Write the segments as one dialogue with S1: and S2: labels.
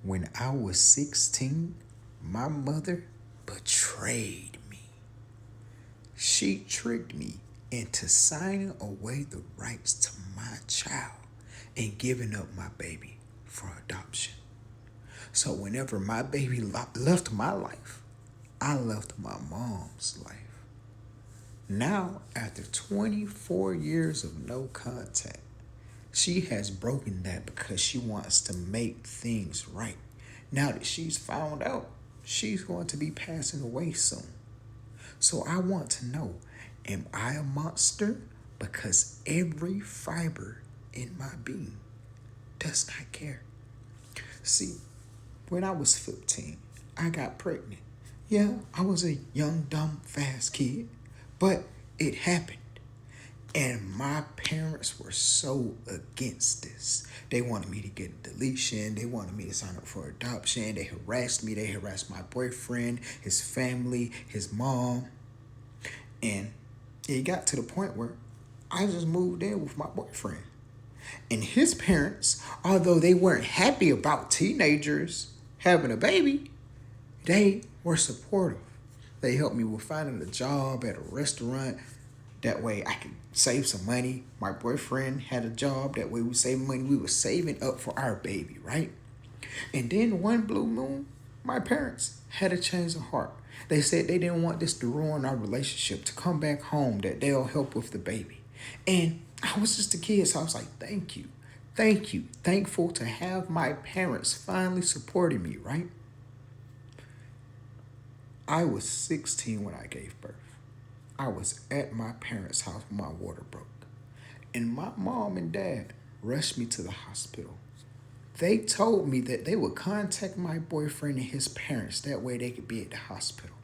S1: When I was 16, my mother betrayed me. She tricked me into signing away the rights to my child and giving up my baby for adoption. So whenever my baby left my life, I left my mom's life. Now, after 24 years of no contact, she has broken that because she wants to make things right. Now that she's found out, she's going to be passing away soon. So I want to know, am I a monster? Because every fiber in my being does not care. See, when I was 15, I got pregnant. Yeah, I was a young, dumb, fast kid, but it happened. And my parents were so against this. They wanted me to get a deletion. They wanted me to sign up for adoption. They harassed me. They harassed my boyfriend, his family, his mom. And it got to the point where I just moved in with my boyfriend. And his parents, although they weren't happy about teenagers having a baby, they were supportive. They helped me with finding a job at a restaurant. That way I could save some money. My boyfriend had a job. That way we saved money. We were saving up for our baby, right? And then one blue moon, my parents had a change of heart. They said they didn't want this to ruin our relationship, to come back home, that they'll help with the baby. And I was just a kid, so I was like, thank you. Thank you. Thankful to have my parents finally supporting me, right? I was 16 when I gave birth. I was at my parents' house when my water broke. And my mom and dad rushed me to the hospital. They told me that they would contact my boyfriend and his parents. That way they could be at the hospital.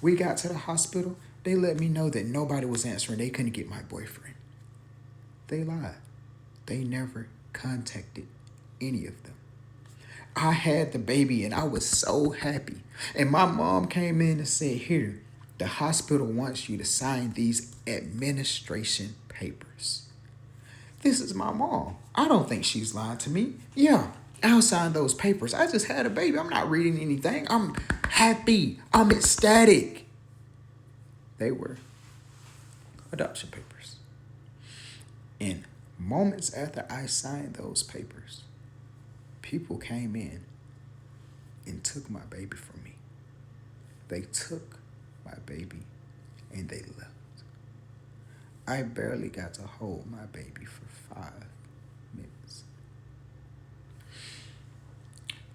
S1: We got to the hospital. They let me know that nobody was answering. They couldn't get my boyfriend. They lied. They never contacted any of them. I had the baby and I was so happy. And my mom came in and said, here, the hospital wants you to sign these administration papers. This is my mom. I don't think she's lying to me. Yeah, I'll sign those papers. I just had a baby. I'm not reading anything. I'm happy. I'm ecstatic. They were adoption papers. And moments after I signed those papers, people came in and took my baby from me. They took my baby and they left. I barely got to hold my baby for 5 minutes.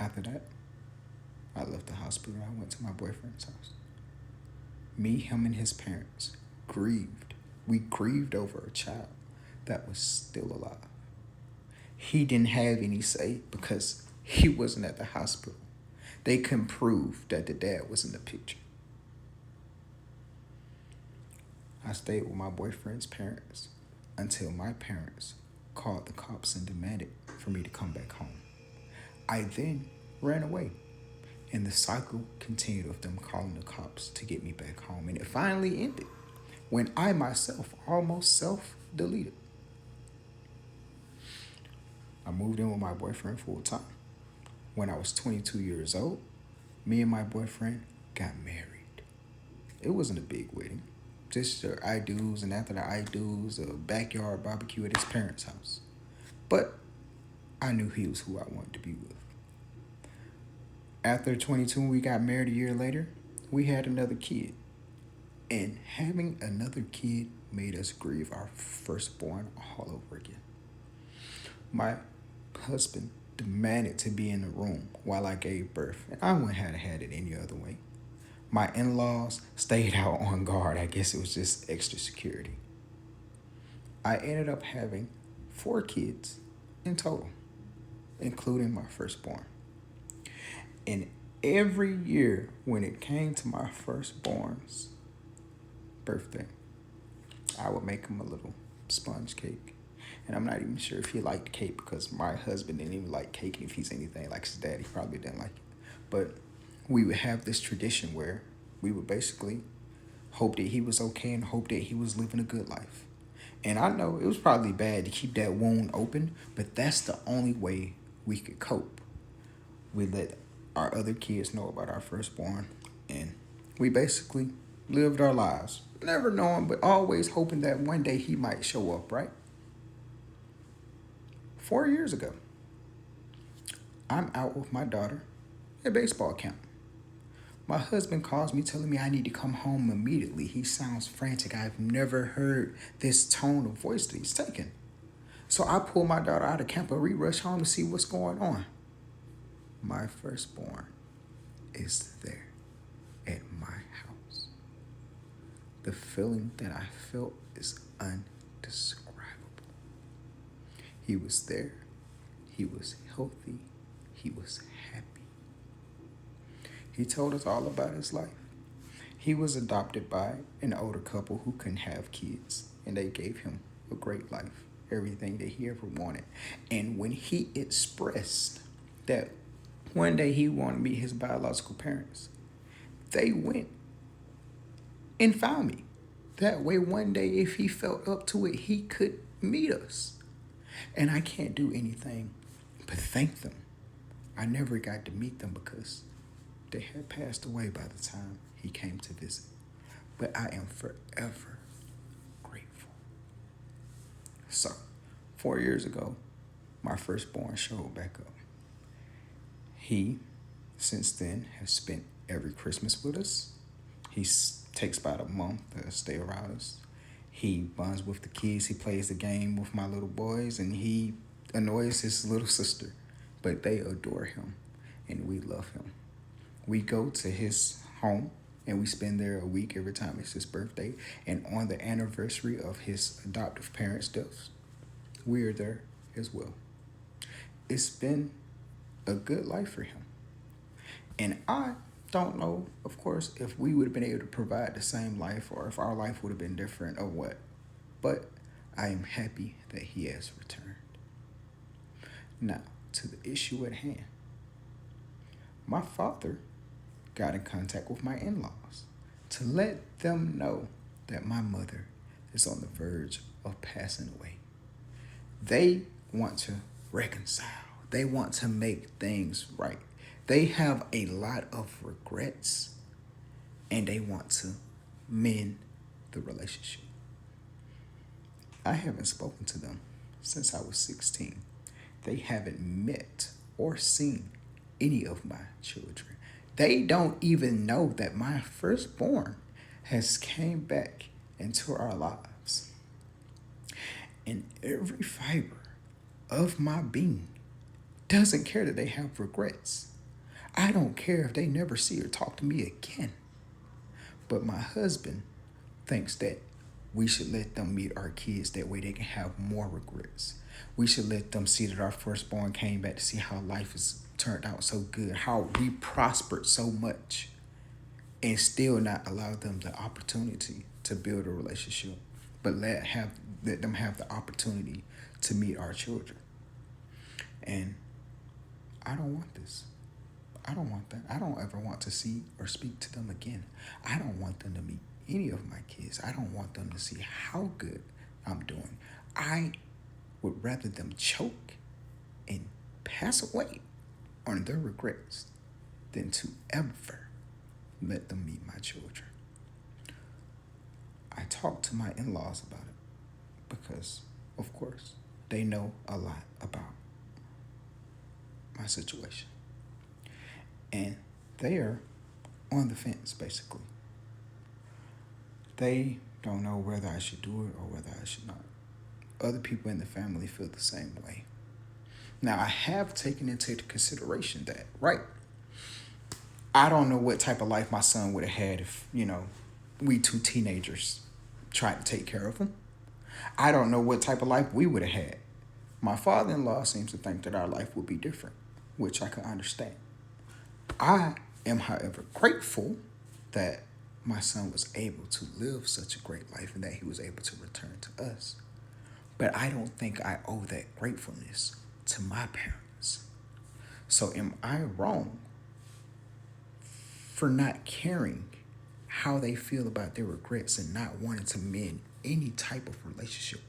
S1: After that, I left the hospital. I went to my boyfriend's house. Me, him, and his parents grieved. We grieved over a child that was still alive. He didn't have any say because he wasn't at the hospital. They couldn't prove that the dad was in the picture. I stayed with my boyfriend's parents until my parents called the cops and demanded for me to come back home. I then ran away, and the cycle continued of them calling the cops to get me back home. And it finally ended when I myself almost self-deleted. I moved in with my boyfriend full time. When I was 22 years old, me and my boyfriend got married. It wasn't a big wedding, just the I-do's, and after the I-do's, a backyard barbecue at his parents' house. But I knew he was who I wanted to be with. After 22, we got married a year later. We had another kid. And having another kid made us grieve our firstborn all over again. My husband demanded to be in the room while I gave birth, and I wouldn't have had it any other way. My in-laws stayed out on guard. I guess it was just extra security. I ended up having 4 kids in total, including my firstborn. And every year when it came to my firstborn's birthday, I would make him a little sponge cake. And I'm not even sure if he liked cake because my husband didn't even like cake. And if he's anything like his dad, he probably didn't like it. But we would have this tradition where we would basically hope that he was okay and hope that he was living a good life. And I know it was probably bad to keep that wound open, but that's the only way we could cope. We let our other kids know about our firstborn, and we basically lived our lives, never knowing, but always hoping that one day he might show up, right? 4 years ago, I'm out with my daughter at baseball camp. My husband calls me telling me I need to come home immediately. He sounds frantic. I've never heard this tone of voice that he's taking. So I pull my daughter out of camp and we rush home to see what's going on. My firstborn is there at my house. The feeling that I felt is undescribable. He was there. He was healthy. He was happy. He told us all about his life. He was adopted by an older couple who couldn't have kids, and they gave him a great life, everything that he ever wanted. And when he expressed that one day he wanted to meet his biological parents, they went and found me. That way, one day, if he felt up to it, he could meet us. And I can't do anything but thank them. I never got to meet them because they had passed away by the time he came to visit. But I am forever grateful. So, 4 years ago, my firstborn showed back up. He, since then, has spent every Christmas with us. He takes about a month to stay around us. He bonds with the kids. He plays the game with my little boys, and he annoys his little sister. But they adore him, and we love him. We go to his home, and we spend there a week every time it's his birthday. And on the anniversary of his adoptive parents' deaths, we are there as well. It's been a good life for him. And I don't know, of course, if we would have been able to provide the same life or if our life would have been different or what. But I am happy that he has returned. Now, to the issue at hand. My father got in contact with my in-laws to let them know that my mother is on the verge of passing away. They want to reconcile. They want to make things right. They have a lot of regrets and they want to mend the relationship. I haven't spoken to them since I was 16. They haven't met or seen any of my children. They don't even know that my firstborn has came back into our lives. And every fiber of my being doesn't care that they have regrets. I don't care if they never see or talk to me again. But my husband thinks that we should let them meet our kids. That way they can have more regrets. We should let them see that our firstborn came back to see how life has turned out so good, how we prospered so much, and still not allow them the opportunity to build a relationship, but let them have the opportunity to meet our children. And I don't want this. I don't want that. I don't ever want to see or speak to them again. I don't want them to meet any of my kids. I don't want them to see how good I'm doing. I would rather them choke and pass away on their regrets than to ever let them meet my children. I talked to my in-laws about it because, of course, they know a lot about my situation. And they are on the fence, basically. They don't know whether I should do it or whether I should not. Other people in the family feel the same way. Now, I have taken into consideration that, right, I don't know what type of life my son would have had if, we two teenagers tried to take care of him. I don't know what type of life we would have had. My father-in-law seems to think that our life would be different, which I can understand. I am, however, grateful that my son was able to live such a great life and that he was able to return to us. But I don't think I owe that gratefulness to my parents. So am I wrong for not caring how they feel about their regrets and not wanting to mend any type of relationship